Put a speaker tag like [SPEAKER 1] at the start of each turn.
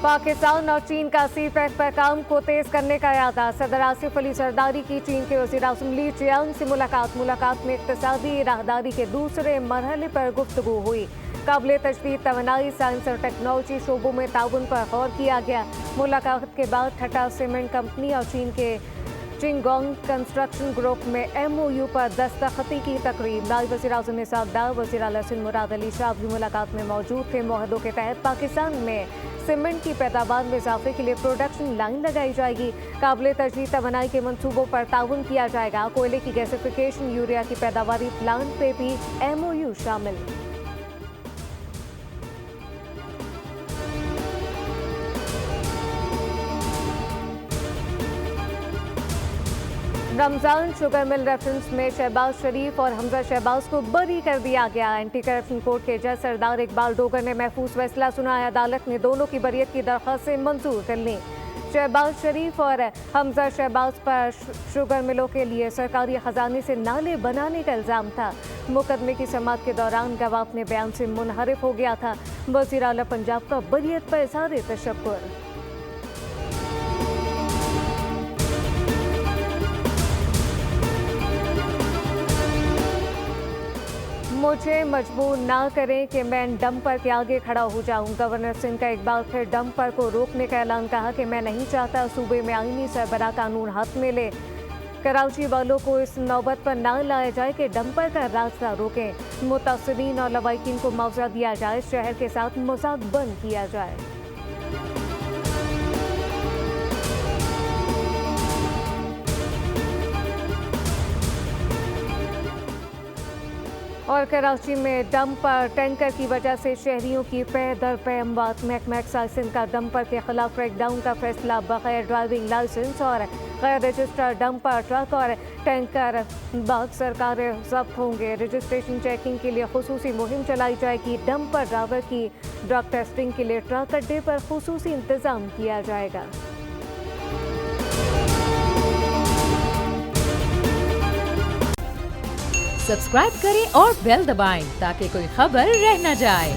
[SPEAKER 1] पाकिस्तान और चीन का सी पैक पर काम को तेज करने का इरादा। सदर आसिफ अली जरदारी की चीन के वज़ीर-ए-आज़म ली चियांग से मुलाकात में इक़्तिसादी राहदारी के दूसरे मरहले पर गुफ्तगू हुई। काबिल तजदीद तवानाई, साइंस और टेक्नोलॉजी शोबों में ताउन पर गौर किया गया। मुलाकात के बाद ठटा सीमेंट कंपनी और चीन के चिंगोंग कंस्ट्रक्शन ग्रुप में MOU पर दस्तखती की तकरीब। नायब वज़ीर-ए-आज़म इसहाक़ डार, वज़ीर आला सिंध मुराद अली शाह भी मुलाकात में मौजूद थे। मुआहदों के तहत पाकिस्तान में सीमेंट की पैदावार में इजाफे के लिए प्रोडक्शन लाइन लगाई जाएगी। काबिल तजदीद तवानाई के मनसूबों पर ताउन किया जाएगा। कोयले की गैसिफिकेशन, यूरिया की पैदावारी प्लांट पे भी MOU शामिल। रमजान शुगर मिल रेफरेंस में शहबाज शरीफ और हमजा शहबाज को बरी कर दिया गया। एंटी करप्शन कोर्ट के जज सरदार इकबाल डोगर ने महफूज फैसला सुनाया। अदालत ने दोनों की बरियत की दरख्वास्तें मंजूर कर लीं। शहबाज शरीफ और हमजा शहबाज पर शुगर मिलों के लिए सरकारी खजाने से नाले बनाने का इल्ज़ाम था। मुकदमे की समाअत के दौरान गवाह अपने बयान से मुनहरिफ हो गया था। वज़ीर आला पंजाब का बरियत पर इज़हार तशक्कुर। मुझे मजबूर ना करें कि मैं डंपर के आगे खड़ा हो जाऊं। गवर्नर सिंध का एक बार फिर डंपर को रोकने का ऐलान। कहा कि मैं नहीं चाहता सूबे में आईनी सरबराह कानून हाथ में ले। कराची वालों को इस नौबत पर ना लाया जाए कि डंपर का रास्ता रोकें। मुतासिरीन और लवाकिन को मुआवजा दिया जाए। शहर के साथ मजाक बंद किया जाए। और कराची में डंपर टैंकर की वजह से शहरियों की पे दर पे अमवात। महकमा एक्साइज का डंपर के खिलाफ क्रैकडाउन का फैसला। बगैर ड्राइविंग लाइसेंस और गैर रजिस्टर्ड डंपर, ट्रक और टैंकर बाद सरकार जब्त होंगे। रजिस्ट्रेशन चेकिंग के लिए खुसूसी मुहिम चलाई जाएगी। डंपर ड्राइवर की ड्रग टेस्टिंग के लिए ट्रक अड्डे पर खुसूसी इंतजाम किया जाएगा।
[SPEAKER 2] सब्सक्राइब करें और बेल दबाएं ताकि कोई खबर रह न जाए।